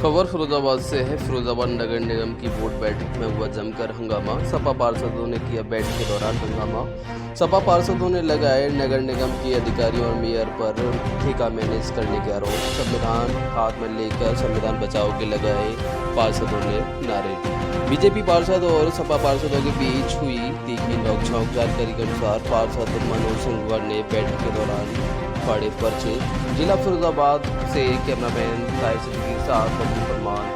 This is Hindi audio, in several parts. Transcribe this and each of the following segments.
खबर फिरोजाबाद से है। फिरोजाबाद नगर निगम की बोर्ड बैठक में हुआ जमकर हंगामा। सपा पार्षदों ने किया बैठक के दौरान हंगामा। सपा पार्षदों ने लगाए नगर निगम के अधिकारियों और मेयर पर ठेका मैनेज करने के आरोप। संविधान हाथ में लेकर संविधान बचाओ के लगाए पार्षदों ने नारे। बीजेपी पार्षद और सपा पार्षदों के बीच हुई तीखी नोकझोंक। जानकारी के अनुसार पार्षद मनोज सिंह ने बैठक के दौरान फाड़े पर्चे। जिला फिरोजाबाद से कैमरामैन साहिब सिद्दीकी के साथ बबलू फरमान।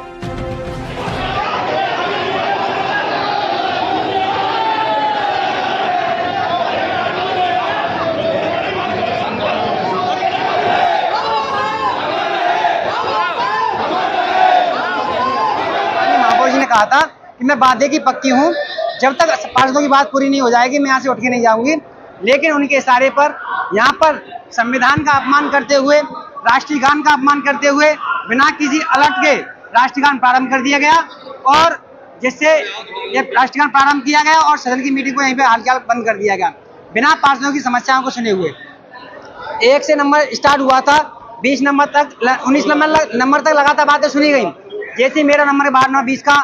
महापौर जी ने कहा था कि मैं वादे की पक्की हूँ, जब तक पार्षदों की बात पूरी नहीं हो जाएगी मैं यहाँ से उठ के नहीं जाऊंगी। लेकिन उनके इशारे पर यहाँ पर संविधान का अपमान करते हुए, राष्ट्रीय गान का अपमान करते हुए, बिना किसी अलर्ट के राष्ट्रीय गान प्रारंभ कर दिया गया और जिससे ये राष्ट्रीय गान प्रारंभ किया गया और सदन की मीटिंग को यहीं पे हाल बंद कर दिया गया बिना पार्षदों की समस्याओं को सुने हुए। 1 से नंबर स्टार्ट हुआ था, 20 नंबर तक 19 नंबर तक लगातार बातें सुनी गई। जैसे ही मेरा नंबर 12 20 का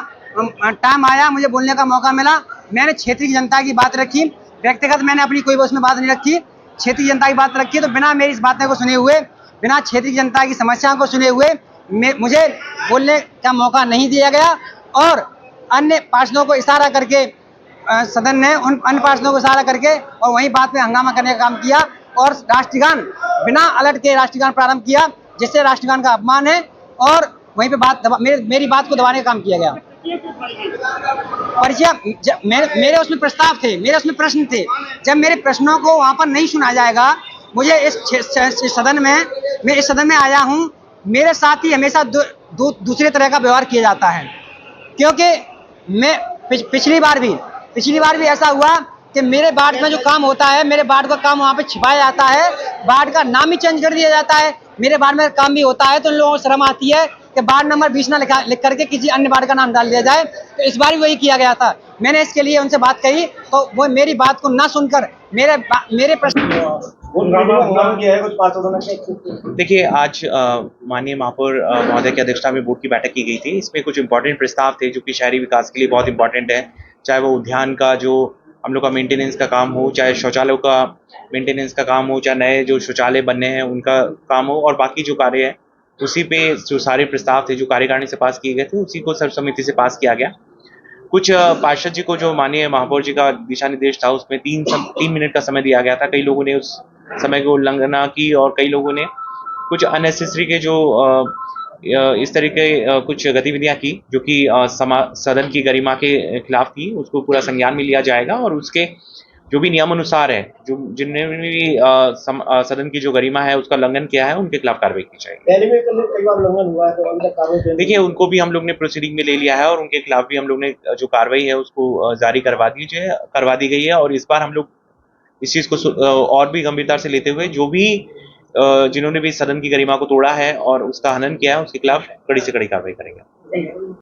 टाइम आया, मुझे बोलने का मौका मिला, मैंने क्षेत्रीय जनता की बात रखी। व्यक्तिगत मैंने अपनी कोई उसमें बात नहीं रखी, क्षेत्रीय जनता की बात रखी। तो बिना मेरी इस बातें को सुने हुए, बिना क्षेत्रीय जनता की समस्याओं को सुने हुए मुझे बोलने का मौका नहीं दिया गया और अन्य पार्षदों को इशारा करके सदन ने उन अन्य पार्षदों को इशारा करके और वहीं बात में हंगामा करने का काम किया और राष्ट्रगान बिना अलर्ट के राष्ट्रगान प्रारंभ किया, जिससे राष्ट्रगान का अपमान है और वहीं पे मेरी बात को दबाने का काम किया गया। परिचय मेरे उसमें प्रस्ताव थे, मेरे उसमें प्रश्न थे। जब मेरे प्रश्नों को वहां पर नहीं सुना जाएगा, मुझे इस सदन में आया हूं, मेरे साथ ही हमेशा दूसरे तरह का व्यवहार किया जाता है। क्योंकि मैं पिछली बार भी ऐसा हुआ कि मेरे वार्ड में जो काम होता है, मेरे वार्ड का काम वहाँ पे छिपाया जाता है, वार्ड का नाम ही चेंज कर दिया जाता है। मेरे वार्ड में काम भी होता है तो उन लोगों को शर्म आती है कि वार्ड नंबर 20 ना लिख करके किसी अन्य वार्ड का नाम डाल दिया जाए। तो इस बार भी वही किया गया था। मैंने इसके लिए उनसे बात कही तो वो मेरी बात को ना सुनकर मेरे प्रश्न देखिए, आज माननीय महापौर महोदय की अध्यक्षता में बोर्ड की बैठक की गई थी। इसमें कुछ इंपॉर्टेंट प्रस्ताव थे जो कि शहरी विकास के लिए बहुत इंपॉर्टेंट है। चाहे वो उद्यान का जो हम लोग का मेंटेनेंस का काम हो, चाहे शौचालयों का मेंटेनेंस का काम हो, चाहे नए जो शौचालय बनने हैं उनका काम हो और बाकी जो कार्य है, उसी पे जो सारे प्रस्ताव थे जो कार्यकारिणी से पास किए गए थे, उसी को सर्वसम्मति से पास किया गया। कुछ पार्षद जी को जो माननीय महापौर जी का दिशा निर्देश था उसमें 3 मिनट का समय दिया गया था। कई लोगों ने उस समय की उल्लंघना की और कई लोगों ने कुछ अननेसेसरी के जो इस तरीके कुछ गतिविधियां की जो कि सदन की गरिमा के खिलाफ थी। उसको पूरा संज्ञान में लिया जाएगा और उसके जो भी नियम अनुसार है, जो जिनने भी सदन की जो गरिमा है उसका उल्लंघन किया है, उनके खिलाफ कार्रवाई की जाएगी। पहले भी कई बार उल्लंघन हुआ है तो अभी तक कार्रवाई देखिए, उनको भी हम लोग ने प्रोसीडिंग में ले लिया है और उनके खिलाफ भी हम लोग ने जो कार्रवाई है उसको जारी करवा दी गई है। और इस बार हम लोग इस चीज को और भी गंभीरता से लेते हुए जो भी जिन्होंने भी सदन की गरिमा को तोड़ा है और उसका हनन किया है, उसके खिलाफ कड़ी से कड़ी कार्रवाई करेंगे।